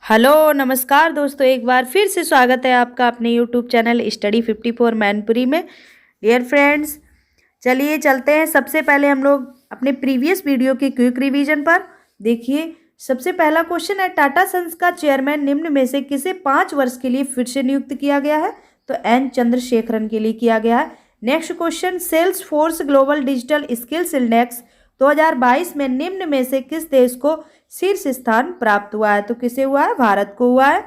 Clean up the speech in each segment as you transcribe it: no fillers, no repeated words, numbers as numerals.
Hello नमस्कार दोस्तों, एक बार फिर से स्वागत है आपका अपने यूट्यूब चैनल स्टडी 54 मैनपुरी में। डियर फ्रेंड्स, चलिए चलते हैं। सबसे पहले हम लोग अपने प्रीवियस वीडियो की क्विक रिवीजन पर देखिए। सबसे पहला क्वेश्चन है, टाटा सन्स का चेयरमैन निम्न में से किसे 5 वर्ष के लिए फिर से नियुक्त किया गया है? तो एन चंद्रशेखरन के लिए किया गया है। Next question, Salesforce global digital skills index 2022 में निम्न में से किस देश को शीर्ष स्थान प्राप्त हुआ है? तो किसे हुआ है? भारत को हुआ है।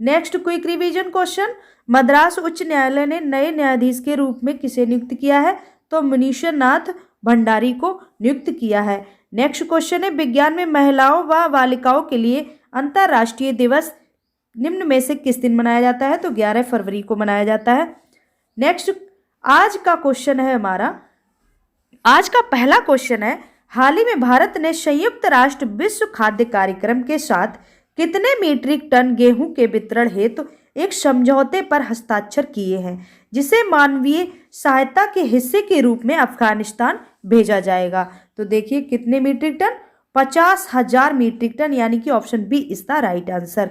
Next quick revision question, Madras उच्च न्यायालय ने नए न्यायाधीश के रूप में किसे नियुक्त किया है? तो मनीषा नाथ भंडारी को नियुक्त किया है। नेक्स्ट क्वेश्चन है, विज्ञान में महिलाओं व बालिकाओं के लिए अंतर्राष्ट्रीय दिवस निम्न में से किस दिन मनाया जाता है? तो 11 फरवरी को मनाया जाता है। नेक्स्ट आज का क्वेश्चन है हमारा, आज का पहला क्वेश्चन है, हाल ही में भारत ने संयुक्त राष्ट्र विश्व खाद्य कार्यक्रम के साथ कितने मीट्रिक टन गेहूं के वितरण हेतु एक समझौते पर हस्ताक्षर किए हैं, जिसे मानवीय सहायता के हिस्से के रूप में अफगानिस्तान भेजा जाएगा? तो देखिए कितने मीट्रिक टन? 50,000 मीट्रिक टन, यानी कि option B is the right answer.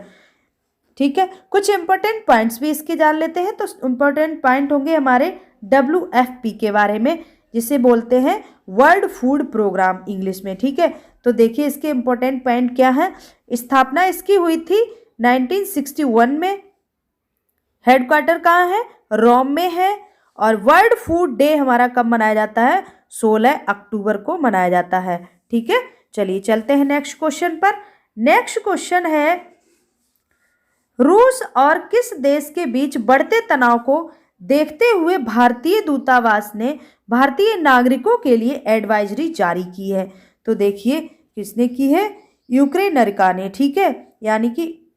ठीक है, कुछ इंपॉर्टेंट पॉइंट्स भी इसके जान लेते हैं। तो इंपॉर्टेंट पॉइंट होंगे हमारे WFP के बारे में, जिसे बोलते हैं वर्ल्ड फूड प्रोग्राम इंग्लिश में। ठीक है, तो देखिए इसके इंपॉर्टेंट पॉइंट क्या है। स्थापना इसकी हुई थी 1961 में। हेडक्वार्टर कहाँ है? रोम में है। और वर्ल्ड फूड डे हमारा कब मनाया जाता है? 16 अक्टूबर को मनाया जाता है। ठीक है, चलिए चलते हैं नेक्स्ट क्वेश्चन पर। नेक्स्ट क्वेश्चन है, रूस और किस देश के बीच बढ़ते तनाव को देखते हुए भारतीय दूतावास ने भारतीय नागरिकों के लिए एडवाइजरी जारी की है? तो देखिए किसने की है? यूक्रेन ने। ठीक है, यानी कि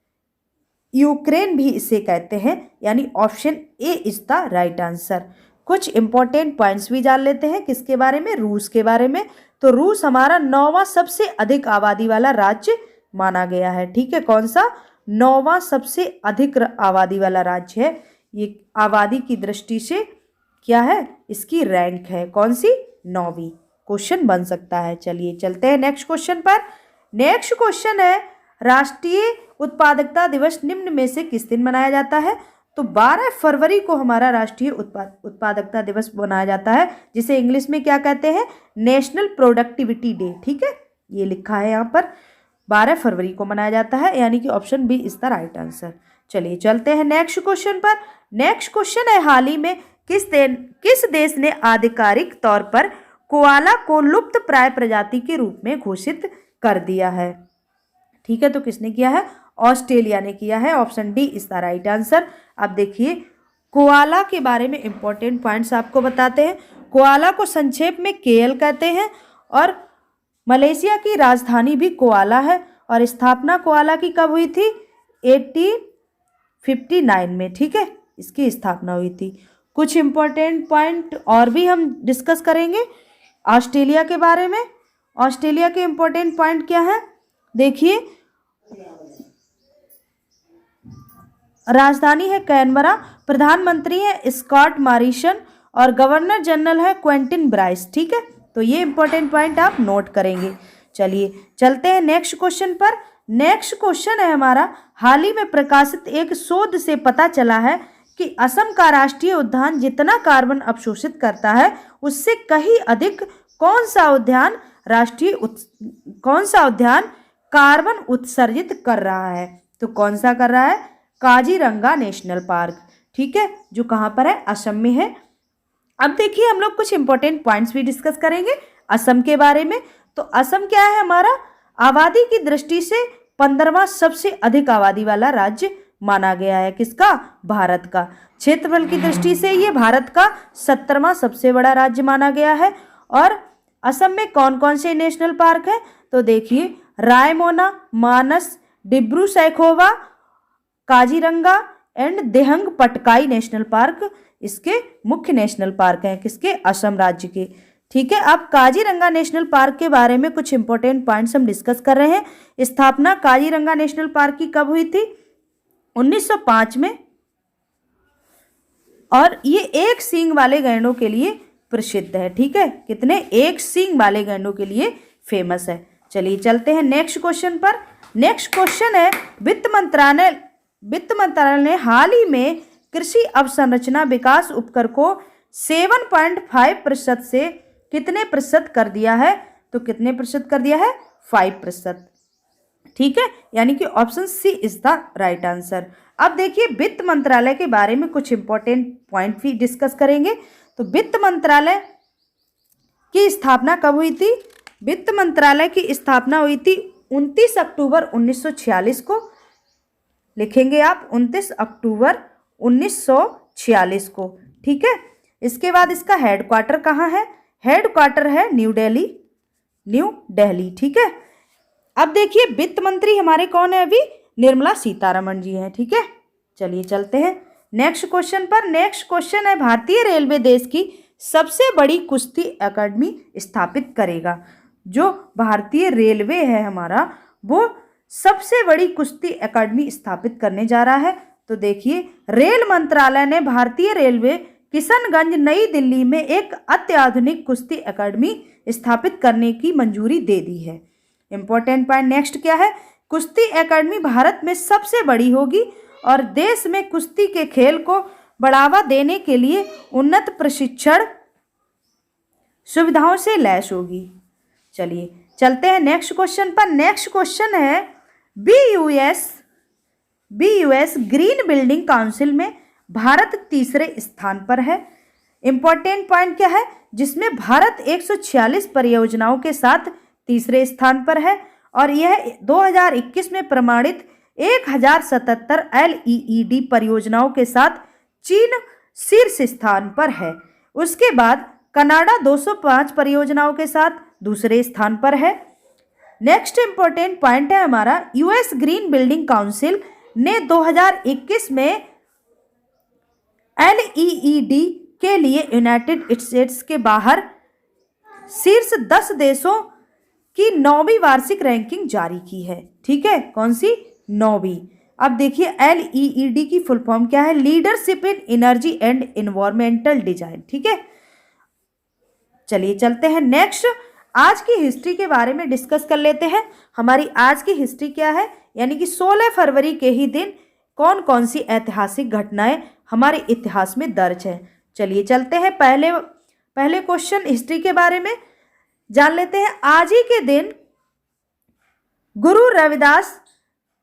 यूक्रेन भी इसे कहते हैं, यानी option A is the right answer. कुछ इंपॉर्टेंट पॉइंट्स भी जान लेते हैं। किसके बारे में? रूस के बारे में। तो रूस हमारा 9वां सबसे अधिक आबादी वाला राज्य माना गया है। ठीक है, कौन सा? 9वां सबसे अधिक आबादी वाला राज्य है। ये आबादी की दृष्टि से क्या है? इसकी रैंक है कौन सी? 9वीं। क्वेश्चन बन सकता है। चलिए चलते हैं नेक्स्ट क्वेश्चन पर। नेक्स्ट क्वेश्चन है, राष्ट्रीय उत्पादकता दिवस निम्न में से किस दिन मनाया जाता है? तो 12 फरवरी को हमारा राष्ट्रीय उत्पादकता दिवस मनाया जाता है, जिसे इंग्लिश में क्या कहते हैं? National productivity day. ठीक है, ये लिखा है यहाँ पर, 12 फरवरी को मनाया जाता है, यानी कि option B is the right answer. चलिए चलते हैं नेक्स्ट क्वेश्चन पर। नेक्स्ट क्वेश्चन है, हाल ही में किस देश ने आधिकारिक तौर पर कोआला को लुप्त प्राय प्रजाति के रूप में घोषित कर दिया है? ठीक है, तो किसने किया है? ऑस्ट्रेलिया ने किया है। Option D is the right answer. अब देखिए कोआला के बारे में इंपॉर्टेंट पॉइंट्स आपको बताते हैं। कोआला को संक्षेप में KL कहते हैं, और मलेशिया की राजधानी भी कोआला है। और स्थापना कोआला की कब हुई थी? 1859 में। ठीक है, इसकी स्थापना हुई थी। कुछ इंपॉर्टेंट पॉइंट और भी हम डिस्कस करेंगे ऑस्ट्रेलिया के बारे में। ऑस्ट्रेलिया के इंपॉर्टेंट पॉइंट क्या है? देखिए, राजधानी है कैनबरा, प्रधानमंत्री है स्कॉट मॉरिसन, और गवर्नर जनरल है क्वेंटिन ब्राइस। ठीक है, तो ये इंपॉर्टेंट पॉइंट आप नोट करेंगे। चलिए चलते हैं नेक्स्ट क्वेश्चन पर। नेक्स्ट क्वेश्चन है हमारा, हाल ही में प्रकाशित एक शोध से पता चला है कि असम का राष्ट्रीय उद्यान जितना कार्बन अवशोषित करता है, उससे कहीं अधिक कौन सा उद्यान कार्बन उत्सर्जित कर रहा है? तो कौन सा कर रहा है? Kaziranga national park. ठीक है, जो कहाँ पर है? असम में है। अब देखिए हम लोग कुछ इंपॉर्टेंट पॉइंट्स भी डिस्कस करेंगे असम के बारे में। तो असम क्या है हमारा? आबादी की दृष्टि से 15वां सबसे अधिक आबादी वाला राज्य माना गया है। किसका? भारत का। क्षेत्रफल की दृष्टि से ये भारत का 17वां सबसे बड़ा राज्य माना गया है। और असम में कौन कौन से नेशनल पार्क है? तो देखिए Raimona, Manas, Dibru Saikhowa, Kaziranga and Dehing Patkai national park इसके मुख्य नेशनल पार्क हैं। किसके? असम राज्य के। ठीक है, अब काजीरंगा नेशनल पार्क के बारे में कुछ इंपॉर्टेंट पॉइंट्स हम डिस्कस कर रहे हैं। स्थापना काजीरंगा नेशनल पार्क की कब हुई थी? 1905 में। और ये एक सींग वाले गैंडों के लिए प्रसिद्ध है। ठीक है, कितने? एक सींग वाले गैंडों के लिए फेमस है। चलिए चलते हैं नेक्स्ट क्वेश्चन पर। नेक्स्ट क्वेश्चन है वित्त मंत्रालय ने हाल ही में कृषि अवसंरचना विकास उपकर को 7.5% से कितने प्रतिशत कर दिया है? तो कितने प्रतिशत कर दिया है? 5%। ठीक है, यानी कि option C is the right answer. अब देखिए वित्त मंत्रालय के बारे में कुछ इंपॉर्टेंट पॉइंट भी डिस्कस करेंगे। तो वित्त मंत्रालय की स्थापना कब हुई थी? वित्त मंत्रालय की स्थापना हुई थी 29 अक्टूबर 1946 को। लिखेंगे आप 29 अक्टूबर 1946 को। ठीक है, इसके बाद इसका हेडक्वार्टर कहाँ है? हेडक्वार्टर है न्यू दिल्ली। ठीक है, अब देखिए वित्त मंत्री हमारे कौन है अभी? निर्मला सीतारमण जी हैं। ठीक है, चलिए चलते हैं नेक्स्ट क्वेश्चन पर। नेक्स्ट क्वेश्चन है भारतीय रेलवे देश की सबसे बड़ी कुश्ती एकेडमी स्थापित करेगा। जो भारतीय रेलवे है हमारा, वो सबसे बड़ी कुश्ती एकेडमी स्थापित करने जा रहा है। तो देखिए रेल मंत्रालय ने भारतीय रेलवे किशनगंज नई दिल्ली में एक अत्याधुनिक कुश्ती एकेडमी स्थापित करने की मंजूरी दे दी है। इंपॉर्टेंट पॉइंट नेक्स्ट क्या है? कुश्ती एकेडमी भारत में सबसे बड़ी होगी और देश में कुश्ती के खेल को बढ़ावा देने के लिए उन्नत प्रशिक्षण सुविधाओं से लैस होगी। चलिए चलते हैं नेक्स्ट क्वेश्चन पर। नेक्स्ट क्वेश्चन है BUS ग्रीन बिल्डिंग काउंसिल में भारत तीसरे स्थान पर है। इंपॉर्टेंट पॉइंट क्या है? जिसमें भारत 146 परियोजनाओं के साथ तीसरे स्थान पर है और यह 2021 में प्रमाणित 1077 LED परियोजनाओं के साथ चीन शीर्ष स्थान पर है। उसके बाद कनाडा 205 परियोजनाओं के साथ दूसरे स्थान पर है। नेक्स्ट इंपॉर्टेंट पॉइंट है हमारा US ग्रीन बिल्डिंग काउंसिल ने 2021 में LED के लिए यूनाइटेड स्टेट्स के बाहर शीर्ष 10 देशों की 9वीं वार्षिक रैंकिंग जारी की है। ठीक है, कौन सी? 9वीं। अब देखिए LED की फुल फॉर्म क्या है? Leadership in energy and environmental design. ठीक है, चलिए चलते हैं नेक्स्ट। आज की हिस्ट्री के बारे में डिस्कस कर लेते हैं। हमारी आज की हिस्ट्री क्या है? यानी कि 16 फरवरी के ही दिन कौन कौन सी ऐतिहासिक घटनाएं हमारे इतिहास में दर्ज है। चलिए चलते हैं पहले क्वेश्चन हिस्ट्री के बारे में जान लेते हैं। आज ही के दिन गुरु रविदास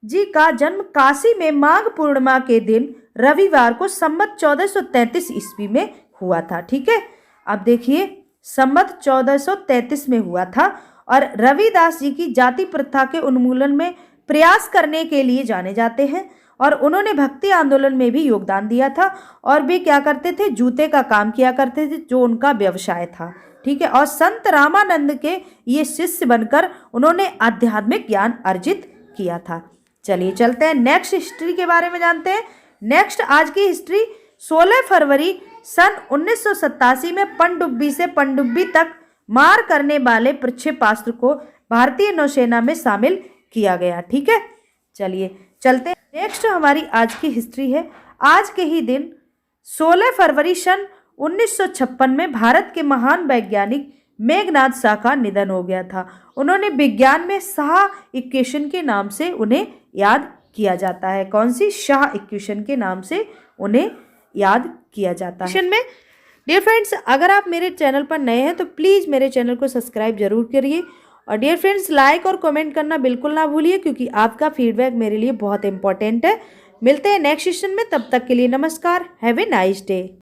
जी का जन्म काशी में माघ पूर्णिमा के दिन रविवार को संवत 1433 ईस्वी में हुआ था। ठीक है, अब देखिए संवत 1433 में हुआ था और रविदास जी की जाति प्रथा के उन्मूलन में प्रयास करने के लिए जाने जाते हैं और उन्होंने भक्ति आंदोलन में भी योगदान दिया था और वे क्या करते थे? जूते का काम किया करते थे, जो उनका व्यवसाय था। ठीक है, और संत रामानंद के ये शिष्य बनकर उन्होंने आध्यात्मिक ज्ञान अर्जित किया था। चलिए चलते हैं नेक्स्ट हिस्ट्री के बारे में जानते हैं। नेक्स्ट आज की हिस्ट्री 16 फरवरी सन 1987 में पनडुब्बी से पनडुब्बी तक मार करने वाले प्रक्षेपास्त्र को भारतीय नौसेना में शामिल किया गया। ठीक है, चलिए चलते हैं नेक्स्ट। हमारी आज की हिस्ट्री है। आज के ही दिन 16 फरवरी सन 1956 में भारत के महान वैज्ञानिक मेघनाथ शाह का निधन हो गया था। उन्होंने विज्ञान में शाह इक्वेशन के नाम से उन्हें याद किया जाता है। कौन सी? शाह इक्वेशन के नाम से उन्हें याद किया जाता है। में डियर फ्रेंड्स, अगर आप मेरे चैनल पर नए हैं तो प्लीज़ मेरे चैनल को सब्सक्राइब जरूर करिए और डियर फ्रेंड्स लाइक और कमेंट करना बिल्कुल ना भूलिए, क्योंकि आपका फीडबैक मेरे लिए बहुत इंपॉर्टेंट है। मिलते हैं नेक्स्ट सेशन में, तब तक के लिए नमस्कार। Have a nice day.